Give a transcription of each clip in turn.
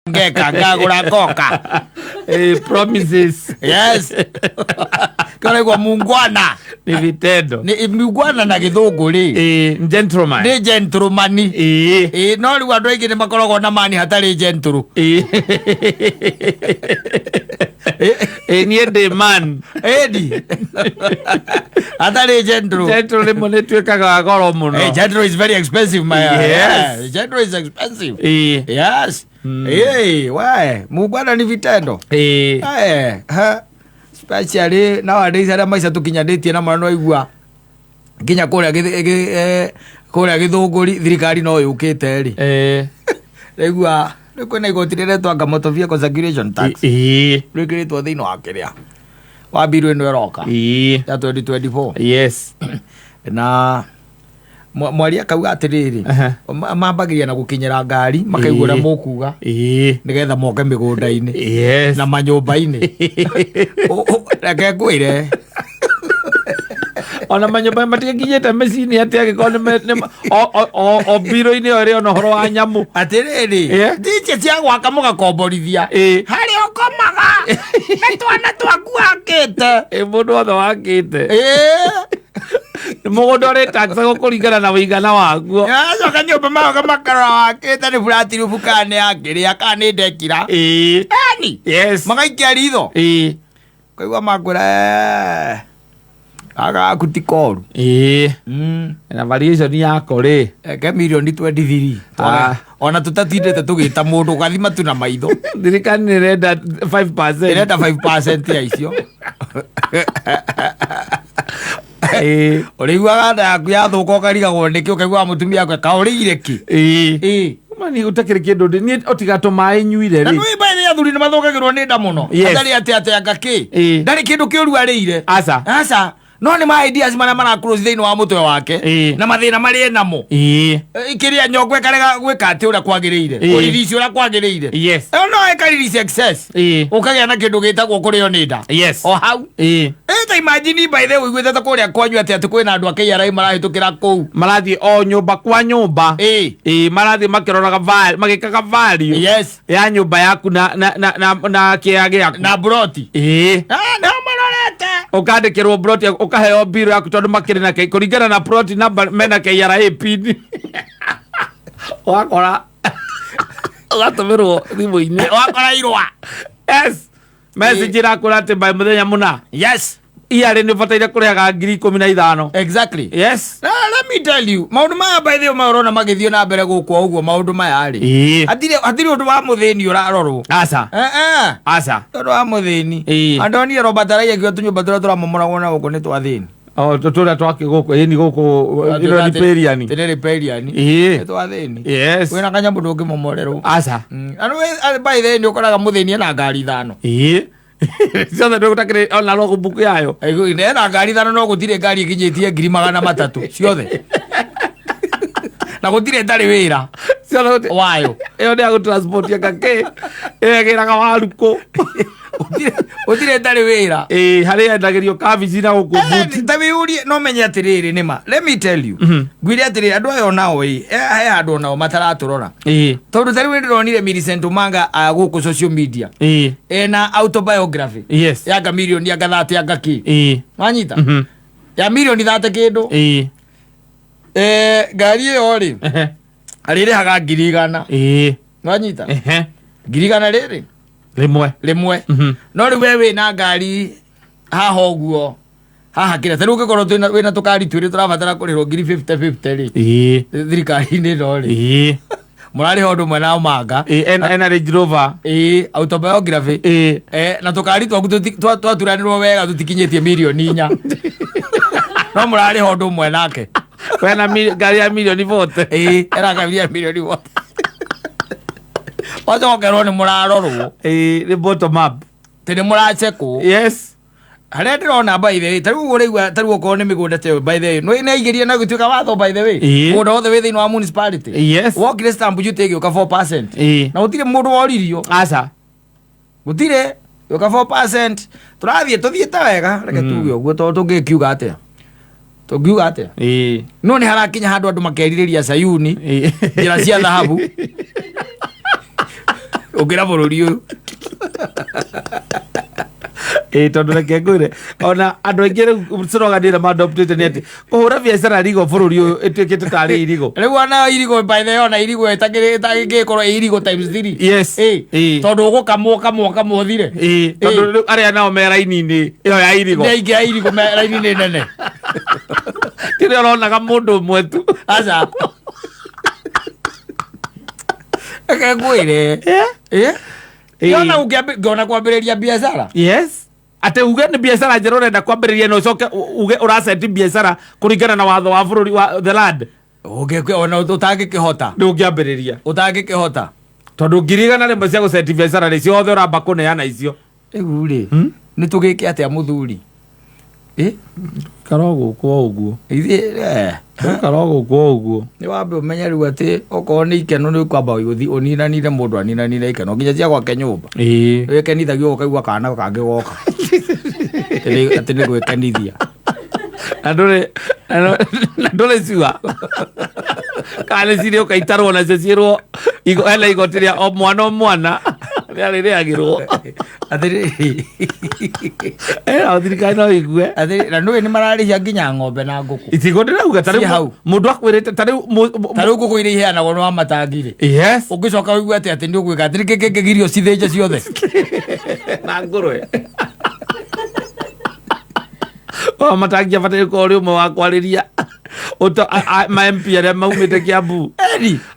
ngeka ngagura koka. Promises. Yes. Kale kwa mungwana Ni vitendo. ni mungwana na githungu ri Gentleman. ni gentleman no ri andu aingi ni makoragwo na mani hatari gentle Ni the man. edi hatari gentle Gentle mo ne twekaga goro muno. gentle is very expensive my Yes. gentle is expensive yes why mungwana ni vitendo especially nowadays ara maisha tukinyanditie na mwana igua nginya kuria githunguri thirikari no yukite ri igua kwina igoti riretwa Motor Vehicle Circulation Tax rikiritwo thiini wa kiria wa biru ino iroka ya 2024 yes na mwari akauga atiriri mambagiria na gukinyira ngari makaigura mukuga nigetha moke migunda-ini na manyumba-ini reke ngwire ona manyumba matikinyite micini atia gikoni o biro-ini ori ona horo wa nyamu atiriri ndiche cia gwaka mugakomborithia hari ukomaga na twana twaku wakite mundu othe wakite mugunda uri taxa gukuringana na wigana waguo coka nyumba maoka makara wakite ni bulatirubu kane akiria kane ndekira ani yes magaikia ritho kaigua makwira agaku ti koru na variation yako ri ke milioni 23 ona tutatindite tugita mundu gathima tu na maitho thirikari ni renda 5% irenda 5% ya icio uriguaga nda yaku yathuka ukarigagwo niki ukaigua mutumia akwe kaurigire ki mani utakire kindu ni otigato mai nyuire ri no ibaire athuri ni mathukagirwo ni nda muno atari ate ngaki ndari kindu kiuru arire asa no ni ma ideas mana cross thiini wa mutwe wake na mathina mari namo ikiria nyongwe karega gwika ati ura kwagiriire uririci ura kwagiriire no ekaririci excess ukagia na kindu gitagwo kurio ni nda o hau ta imagine by the way gwetete kuria kwanyu ati kwina andu akeiarai marahitukira kuu marathi o nyumba kwa nyumba marathi makiroraga magikaga value ya nyumba yaku na kiage yaku na broti na marorete ukandikirwo broti ukaheo biro yaku tondu makiri na kuringana na broti number mena KRA pin wakora ugatumirwo thimu-ini wakora irwa message irakura ati by muthenya muna iari ni bataire kuriaga 15,000 exactly yes let me tell you maundu maya by the way marona magithio na mbere gukwa uguo maundu maya ari atire undu wa muthini urarorwo asa undu wa muthini andoni Robert araigio tunyumba turia turamomoragwo na guku ni twathini turia twake guku ni guku ino ni periani ni twathini wina kanyamu ndungimomorerwo asa anu by the way ni ukoraga muthini na ngari 5 ciothe ndå gå takä ona no gå mbuku yayo nena ngari 5 no gå tirä ngari ĩkinyĩtie 300,000 ciothe na gå tirä ndarä wä ra wayo ä yo nä agå transport ngake ĩgä raga warukå gå tirä ndarä wä ra harä endagä rio kabici na gå kå mbuti ta wä urie no menye atä rä rä nä ma let me tell you ngwire atä rä andå aya onao he andå onao mataratå rora tondå tarä wä ndä ronire Millicent Omanga gå kå social media na autobiography ya Chameleone angathate angaki wanyita ya milioni 30 kindu ngari ä yo rä arä rä haga 100,000 wanyita 100,000 rä rä rimwe no riu we wina ngari haha uguo haha kira tari ugikorwo wina tukari twiri turabatara kurirwo 50-50 ri thirikari-ini no ri murari hondu mwe na Omanga ena Range Rover autobiography na tukari twaku twaturanirwo wega tutikinyitie milioni 4 no murari hondu mwe nake wena ngari ya milioni 40 era ngari ya milioni 40 wacokerwo nä må rarorwo nä bottom up tä nä må racekwo harä a ndä rona tarä u rä igua tarä u okorwo nä mä gå nda teyo nä aigä rie na gå tuä ka watho må nda wothe wä thä inä wa municipality wokire stamp duty ä gä å ka 4% na gå tirä må ndå woririo gå tirä gä å ka 4% tå rathiä tå thiä te wega reke tuge å guo tondå tå ngä kiuga atä tå ngiuga atä no nä harakinya handå andå makerirä ria Sayuni njä ra cia thahabu Ukira bururi uyu. Tondu reke ngwire ona andu aingi ciroganire madoptete ni ati kuhura biacara irigo bururi uyu ituikite tari irigo riu ona irigo by the ona irigo itagikorwo irigo times 3. Yes tondu ugukamwo thire tondu aria nao me raini-ini iyo ya irigo ni aingi ya irigo me raini-ini nene tiri oronaga mundu umwe tu aca eke ngwire yona ungiona kwambiriria biacara. Yes ate uge ni biacara njero urenda kwambiriria no coke uge uraseti biacara kuringana na watho wa bururi wa the land ona utangikihota ndungiambiriria utangikihota tondu ngirigana rimwe cia guseti biacara ni ciothe uramba kuneana icio riu ri ni tugike atia muthuri karogo kwa uguo karogo kwa uguo ni wambe umenya riu ati okorwo ni ikeno ni kwamba uthi uninanire mundu aninanire ikeno nginya cia gwake nyumba wikenithagio ukaigua kana kangi goka ati ni gwikenithia na ndore ciwa kana cirio kaitarwo na cicirwo hela igotiria o mwana riari riagirwo athiri thirikari no igue athiri na nui ni mararihia nginya ng'ombe na nguku itigo ndirauga tariu mundu akwirite tariu nguku iria iheanagwo no amatangire. Yes ugicoka uigue ati ni ugwika athiri kigirio cithinje ciothe na ngurwe matangia bataire ko ri umwe wa kwariria ma MP aria maumite Kiambu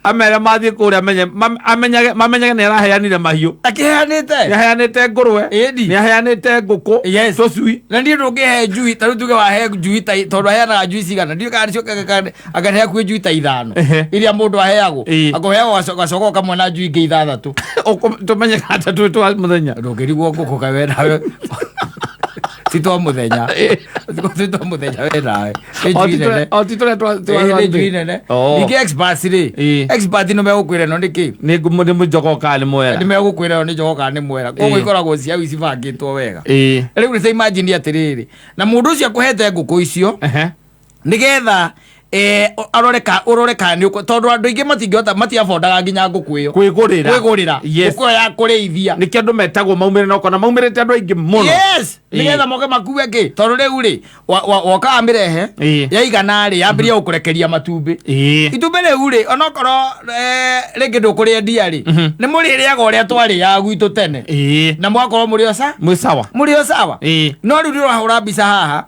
amera mathie kuria mamenyage ni araheanire mahiu akiheanite ngurwe ni aheanite nguku tocui na ndio ndungihe njui tariu tuge wahe njui tondu aheanaga njui cigana ndio kana cio akaheana kwi njui ta 5 iria mundu aheagwo akoheagwo gacoka kamwe na njui ingi 6 tumenye kata tu muthenya ndungirigwo nguku kawe nawe tito muthenya we nawe otitore niki expert ri expert no megukwira no niki ni mujogoka ni mwera ni megukwira ni jogoka ni mwera koguo ikoragwo cia wici bangitwo wega riu ni imagine atiriri na mundu ucio akuhete nguku icio nigetha uroreka ni tondu andu ingi matingihota matiafondaga nginya nguku iyo kwigurira nguku ya kurithia niki andu metagwo maumire no kona maumirite andu aingi muno nigetha moke makue ki tondu riu ri woka amirehe yaigana ri yambirie gukurekeria matumbi itumbi riu ri onokorwo ringi ndukuria ndia ri ni muririaga uria twari ya gwitu tene na mwakorwo muri o sawa no riu ndirahura mbica haha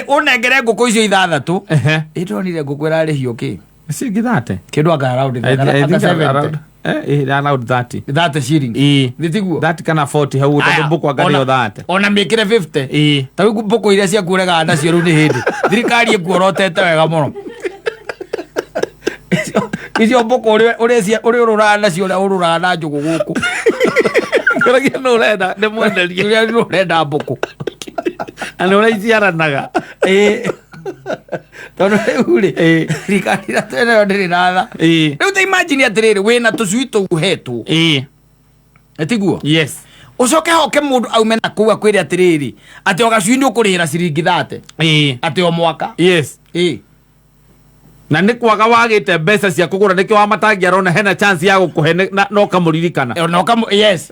unengere nguku icio 6 ndonire nguku irarihio ki cingithate kindu anga around around 30 shilling thitiguo 30 kana 40 hau tondu mbuku anga nio 30 ona mikire 50 tawi mbuku iria cia kurega nacio riu ni hindi thirikari ikuorotete wega muno icio mbuku uri ururaga nacio uria ururaga na njugu guku kiragia no urenda ni mwenderia urenda mbuku ana uraiciaranaga tondu riu ri thirikari na twene ndiri natha riu ta imagine atiriri wina tucui tuhetwo etiguo ucoke hoke mundu aume na kuu akwire atiriri ati o gacui ni ukurihira ciringi 30 ati o mwaka na ni kwaga wagite mbeca cia kugura nikio wa matangia rona hena chance ya gukuhe no kamuririkana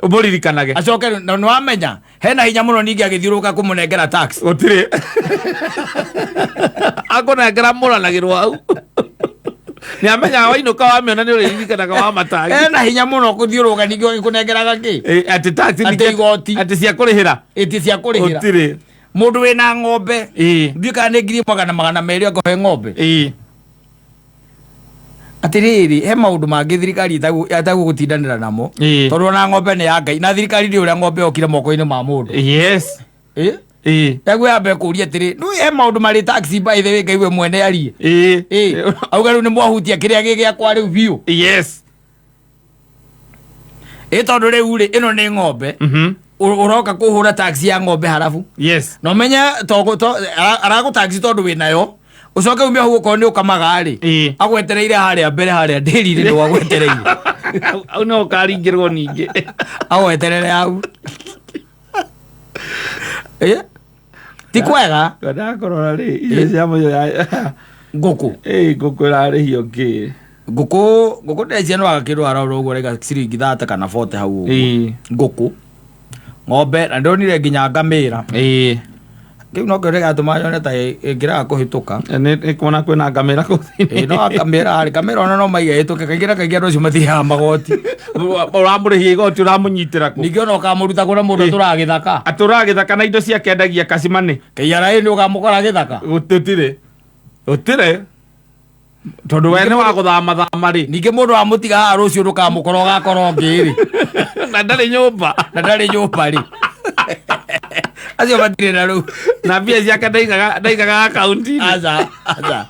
umuririkanage acoke no wamenya hena hinya muno ningi agithiuruka kumunengera tax utire akunengera muranagirwo au ni amenya wainuka wamiona ni uririkanaga wa matangia hena hinya muno kuthiuruka ningi kunengeraga ki ati tax ati igoti ati cia kurihira utire mundu wina ng'ombe ndika ni ngiri magana meri akohe ng'ombe atiriri he maundu mangi thirikari itagu gutindanira namo tondu na ng'ombe ni ya Ngai na thirikari ndi uria ng'ombe okire moko-ini ma mundu yagu yambe kuria atiri nu he maundu mari taxi by the way Ngai we mwene arie auga riu ni mwahutia kiria giakwa riu biu tondu riu ri ino ni ng'ombe uroka kuhura taxi ya ng'ombe harafu no menya aragu taxi tondu winayo ucoke umia huo ko ni ukamaga ri agwetereire haria mbere haria ndiri ri ndo agwetereire au no karingirwo ningi agweterere au ti kwega kada korora ri ile cia moyo ya nguku nguku rarihio ki Ngũkũ ndeci no agakĩrwara ũguo rega ciringi 30 kana 40 hau ũguo. Ngũkũ. Ng'ombe na ndonire nginya ngamĩra. Kiu no kĩrega atũma yone ta ĩngĩraga kũhĩtũka. Nĩ kuona kwĩna ngamĩra kũu thĩinĩ. No ngamĩra ona no maiga hĩtũke kaingĩ andũ acio mathiaga magoti. Ũramũrĩhia igoti ũramũnyitĩra kũ. Ningĩ ona ũkamũruta kũrĩa mũndũ atũraga gĩthaka. Atũraga gĩthaka na indo ciake endagia Kacimanĩ. KRA nĩ ũkamũkora gĩthaka. Gũtirĩ. Tondũ we nĩ wa gũthama rĩ. Ningĩ mũndũ wa mũtiga haha rũciũ ndũkamũkora ũgakora ũngĩ rĩ. Na ndarĩ nyũmba rĩ. Acio matirĩ na rĩu. Na mbia ciake ndaigaga akaunti-inĩ. Aca.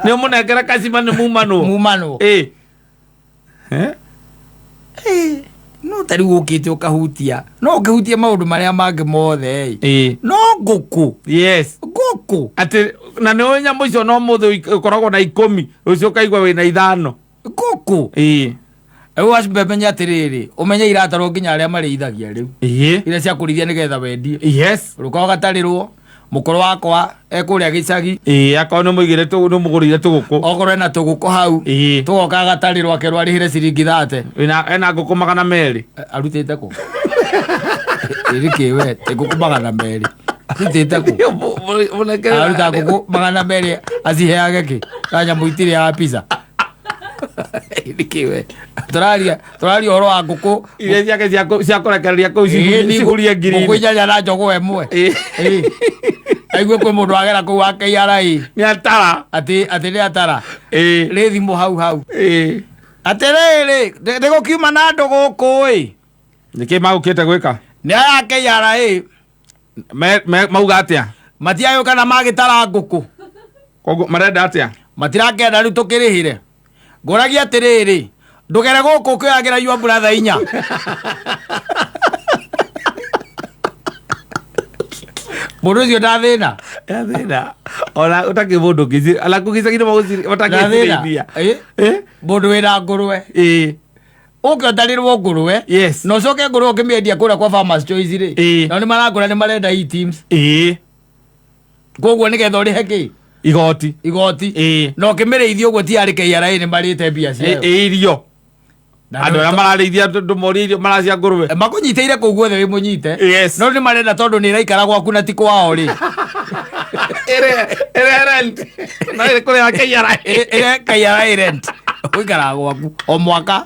Nĩ ũmũnengera Kacimanĩ mumano. No tari gũkĩte ũkahutia. No ũkĩhutia maũndũ marĩa mangĩ mothe. No ngũkũ. Yes. Ngũkũ. Atĩ na nĩ nyamũ icio no mũthĩ ũkoragwo na 10 ũcio ũkaigua wĩna 5. Ngũkũ. Ewe wacimenya atĩrĩrĩ, ũmenye iratarwo nginya arĩa marĩithagia rĩu. Iria cia kũrĩithia nĩgetha wendie. Yes. Rũkao gatarĩrwo, mũkũrũ wakwa ekũrĩa gĩcagi. Akorwo nĩ mũigĩre nĩ mũgũrĩire tũgũkũ. Okorwo ena tũgũkũ hau. Tũgoka gatarĩrwo akerwo arĩhĩre ciringi 30. Ena ngũkũ 200. Arutĩte kũ? Ĩrĩkĩwe, ngũkũ 200. Arutĩte kũ? Aruta ngũkũ 200 aciheage kĩ? Nyamũ itirĩ ya pizza. Ĩrĩkĩwe. Tũraria ũhoro wa ngũkũ. Iria ciake cia kũrekereria kũu cihurie ngiri. Ngũkũ inyanya na njogũ ĩmwe. Aigue kwĩ mũndũ wagera kũu wa KRA. Nĩ atara. Atĩ nĩ atara. Rĩ thimũ hau. Atĩrĩrĩ, ndĩgũkiuma na andũ gũkũ. Nĩkĩ magũkĩte gwĩka? Nĩ aya KRA. Mauga atĩa? Matiagĩũka na magĩtara ngũkũ. Koguo marenda atĩa? Matirakenda rĩu tũkĩrĩhĩre. Ngũragia atĩrĩrĩ, ndũgere gũkũ ũkĩoyagĩra your brother 4. Mũndũ ũcio ndathĩna. Ona ũtakĩ mũndũ ngĩci ala kũgĩcagire matakĩthĩithia. Mũndũ wĩna ngũrwe. Ũkĩotarĩrwo ngũrwe. Yes. Na ũcoke ngũrwe ũkĩmĩendia kũrĩa kwa Farmers Choice rĩ. Na nĩ maragũra nĩ marenda e-teams. Koguo nĩgetha ũrĩhe kĩ? Igoti. No ũkĩmĩrĩithia ũguo ti arĩ KRA nĩ marĩte mbia ciao. Irio. Andũ arĩa mararĩithia andũ moria irio maracia ngũrwe. Makũnyitĩire kũu guothe wĩ mũnyite. No nĩ marenda tondũ nĩ ĩraikara gwaku na ti kwao rĩ. Ĩrĩ rent. Na ĩrĩ kũrĩa KRA. Ĩrĩ KRA rent. Ũikaraga gwaku o mwaka.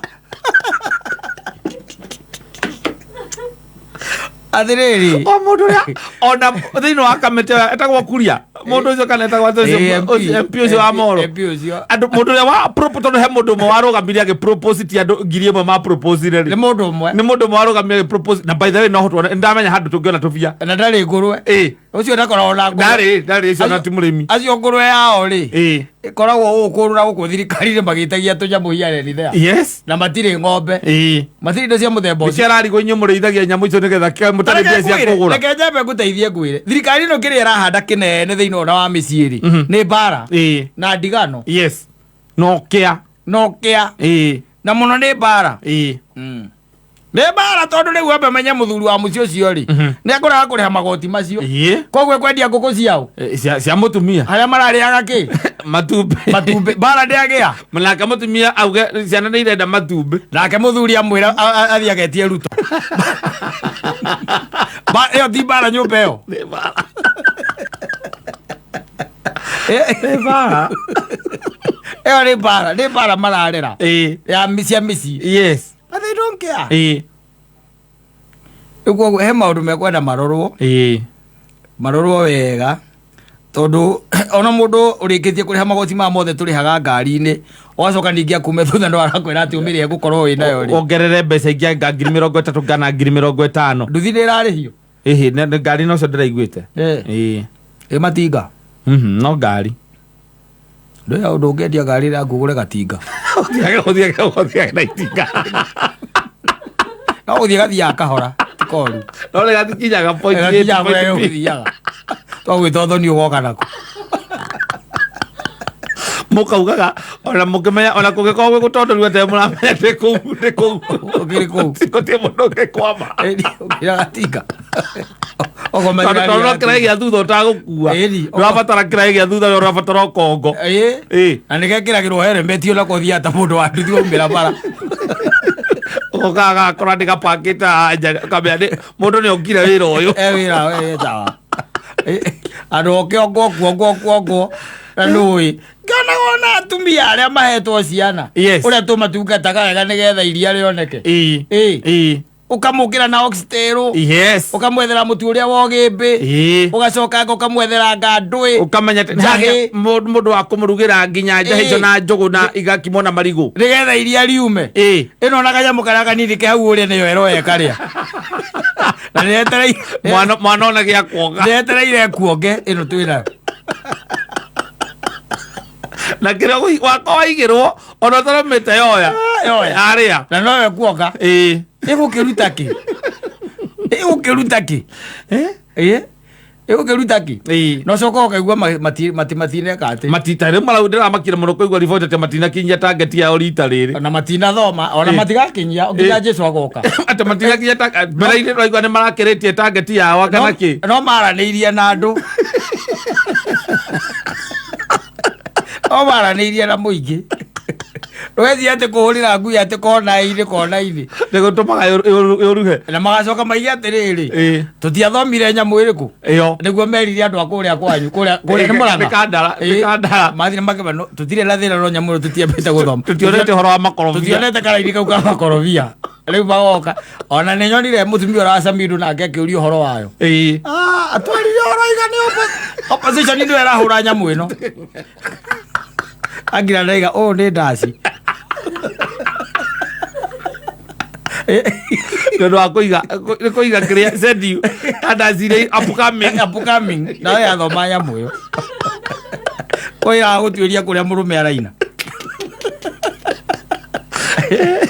Atĩrĩrĩ. O mũndũ ũrĩa ona thĩinĩ wa kamĩtĩ etagwo Kuria. Mũndũ ũcio kana etagwo MP ũcio wa Moro. Andũ mũndũ ũrĩa wa propose he mũndũ ũmwe warũgamirie agĩpropose ti andũ 1000 ma propose rĩ. Nĩ mũndũ ũmwe warũgamirie agĩpropose na by the way no hotwo ndamenya handũ tũngĩona tũbia. Na ndarĩ ngũrwe. Ũcio ndakoragwo na ngũrwe. Ndarĩ icio na ti mũrĩmi. Acio ngũrwe yao rĩ. Ĩkoragwo ũkũrũra gũkũ thirikari-inĩ magĩtagia tũnyamũ hiareni there. Yes. Na matirĩ ng'ombe. Matirĩ indo cia mũthemba ũcio. Nĩciararigwo inyuĩ mũrĩithagia nyamũ icio nĩgetha mũtarĩ mbia cia kũgũra. Reke njambe ngũteithie ngwĩre. Thirikari ĩno kĩrĩa ĩrahanda kĩnene thĩinĩ wa mĩciĩ rĩ. Nĩ mbara. Na ndigano. Yes. Nokia. Na mũno nĩ mbara. Nĩ mbara tondũ rĩu wambe menye mũthuri wa mũciĩ ũcio rĩ. Nĩ akũraga kũrĩha magoti macio. Koguo kwendia ngũkũ ciao. Cia mũtumia. Harĩa mararĩaga kĩ? Matumbĩ. Mbara ndĩagĩa. Nake mũtumia auge ciana nĩ irenda matumbĩ. Nake mũthuri amwĩra athiĩ agetie Ruto. Ĩyo ti mbara nyũmba ĩyo. Nĩ mbara. Ĩyo nĩ mbara mararĩra. Ya cia mĩciĩ. Yes. But they don't care. Ũguo he maũndũ mekwenda marorwo wega tondũ ona mũndũ ũrĩkĩtie kũrĩha magoti ma mothe tũrĩhaga ngari-inĩ ũgacoka ningĩ akume thutha no arakwĩra atĩ ũmĩrĩhe gũkorwo wĩ nayo rĩ. Ongerere mbeca ingĩ anga 30,000 kana 50,000. Nduthi nĩ ĩrarĩhio. Nĩ ngari no cio ndĩraiguĩte. Ĩ matinga. No ngari. Ndũya ũndũ ũngĩendia ngari ĩrĩa ngũgũre gatinga. Ũthiage na itinga. No ũthiĩ gathiaga kahora. Koru. No le gatikinyaga point. Gatikinyaga. Twagwĩta ũthoni ũgoka nako. Mũkaugaga ona mũkĩmenya ona kũngĩkorwo gwĩ gũtondorio atĩ mũramenya ndĩ kũu. Ũkĩrĩ kũu. Gũtirĩ mũndũ ũngĩkwama. Ũkĩra gatinga. Tondå kä raä gä a thutha å tagåkua ndå rabatara kä raä gä a thutha å rabatara kongo na nä gekä ragä rwo heremetio na kå thiata må ndå wa nduthi waumä ra bara gakora ndä gapakä te anja kamea må ndå nä okire wä ra å yå wä ra tawa andå okä ongo na nä ngionaga ona atumia arä a mahetwo ciana å rä a tå matungataga wega nä getha iria rä oneke å kamå kä ra na å kamwethera må tu å rä a wogä mbä å gacokanga å kamwethera ngandå å kamenya må ndå wa kå må rugä ra nginya njahä icio na njågå na igakimwo na marigå nä getha iria riume ä no na kanyamå karä kanini kä hau å rä a nä yo ero ekarä a na nä etereire mwana ona gä a kuonga nä etereire kuonge ä no twä nayo na kä rä wakwa waigä rwo ona tå ramä te yoya arä a na nowe kuonga ä gå kä ruta kä ä gå kä ruta kä ä gå kä ruta kä no coka å kaigua matineka atä matitarä marau ndä ramakire må no kå igua riboti atä matinakinyia tangeti yao rita rä rä ona matinathoma ona matigakinyia nginya jesu agoka atä matinakinyia mbere-inä raigua nä marakä rä tie tangeti yao kana kä no maranä irie na andå o maranä irie na må ingä rwethia atä kå hå rä ra ngui atä kona-inä nä gå tå maga yå ruhe na magacoka maige atä rä rä tå tiathomire nyamå ä rä kå nä guo merire andå a kå rä a kwanyu kå rä a nä må ranga mathire makema tå tirä na thä na no nyamå ä rä tå tiambä te gå thoma tå tionete horo wa makorobia tå tionete karaini kau ka makorobia rä u magoka ona nä nyonire må tumia å racamindå nake akä å ria å horo wayo atwarire horo igani opposition nä ärahå ra nyamå ä no angira ndaiga å nä ndaci nä ndå wa kå iga kä rä a sendi andacirä upcoming nawe yathoma nyamå ä yo kå iraga gå tuä ria kå rä a må rå me araina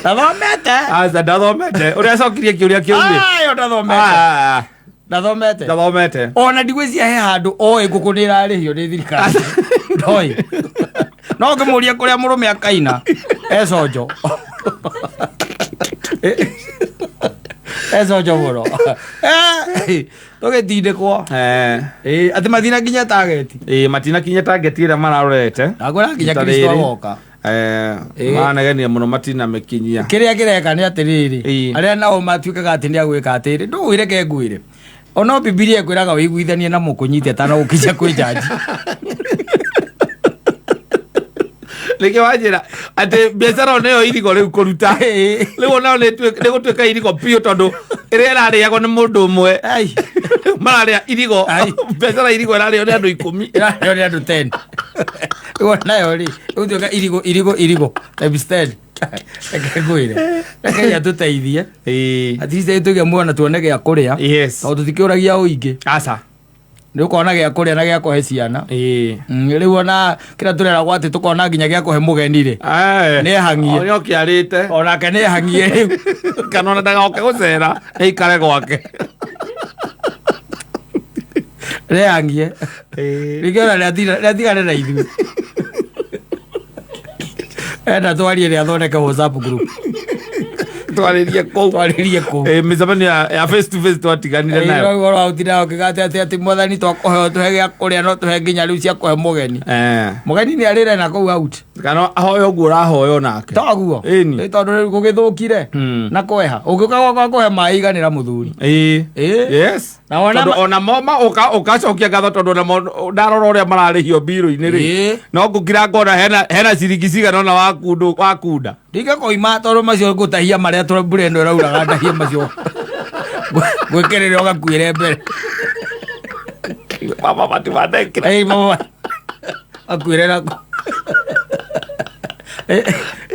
ndathomete å rä a cokirie kä å ria kä å ndathomete ona ndigwä cia he handå oä ngå kå nä ĩrarä hio nä thirikari ndoä no ngä må ria kå rä a må rå me akaina econjo econjo må ro tå gä tindä kwo atä mathina nginya tageti matinakinya tangeti ä rä a mararorete agå ra nginya kristo agoka manegenia må no matina mä kinyia kä rä a kä reka nä atä rä rä arä a nao matuä kaga atä nä agwä ka atä rä ndå gwä reke ngwä re ona bibilia kwä raga wä iguithanie na må kå nyite tana gå kinya kwä njanji nä kä wanjä ra atä biacara o nä yo irigo rä u kå ruta rä u onao nä gå tuä ka irigo piå tondå ä rä a ärarä agwo nä må ndå å mwe mararä a irigo biacara irigo ärarä o nä andå 10 ärarä o nä andå 10 rä u nayo rä gå tuä ka irigo times 10 reke ngwä re reke ia tå teithie atirä tå gä muona tuone gä a kå rä a tondå tå tikä å ragia å ingä aca nä å kona gä a kå rä a na gä a kå he ciana rä u ona kä rä a tå reragwo atä tå kona nginya gä a kå he må geni rä nä ehangie nä okä arä te onake nä ehangie rä u kana ona ndagaoke gå cera nä ikare gwake nä ehangie rä ngä ona rä atigane na ithuä enda twarie rä athondeke WhatsApp group twarä kå mä cemanio ya face to face twatiganire nayo autiraga kä gate atä mwathani twakå heo tå he gä a kå rä a no tå he nginya rä u cia kå he må geni må geni nä arä re na kå u out kana ahoe å guo å rahoyo nake toguo tondå rä u gå gä thå kire na kweha å gä å ka gwakwa kå he maä iganä ra må thuri ona moma å gacokia ngatho tondå onamo ndarora å rä a mararä hio mbirå-inä rä no ngå kira ngona hena ciringi cigana ona wakunda ndingä kå ima tondå macio ngå tahia marä a mbura ä no ä rauraga ndahia macio gwä kä rä re å gakuä re mbere mama matimathekire akuä re nako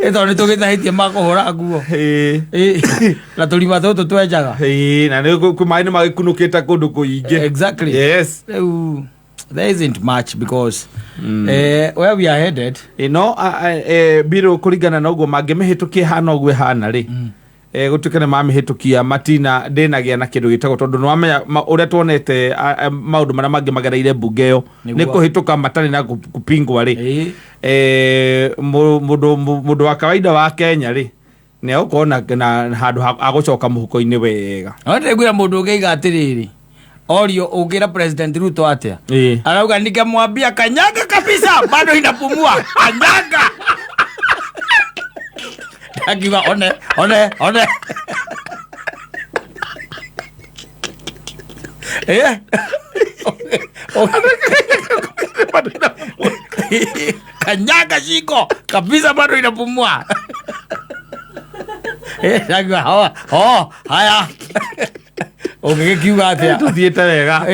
tondå nä tå gä tahä tie makå hå ra nguo na tå rima tå tå twenjaga na maä nä magä kunå kä te kå ndå kå ingä rä u there isn't much because where we are headed no mbirå kå ringana na å guo mangä mä hä tå kie hana å guo hana rä gå tuä ke nä mamä hä tå kia matina ndä nagä a na kä ndå gä tagwo tondå nä wamenya å rä a tuonete maå ndå marä a mangä magereire mbunge ä yo nä kå hä tå ka matarä na kå pingwa rä må ndå wa kawaida wa Kenya rä nä agå korwo na handå agå coka må huko-inä wega ndä ngwä ra må ndå å ngä iga atä rä rä Orio ugira President Ruto atia. Arauga nikamwambia kanyaga kabisa bado inapumua. Kanyaga. Akiwa one. Kanyaga shiko kabisa bado inapumua. Haya. Kiuga atia. Tuthiete wega.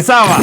Sawa.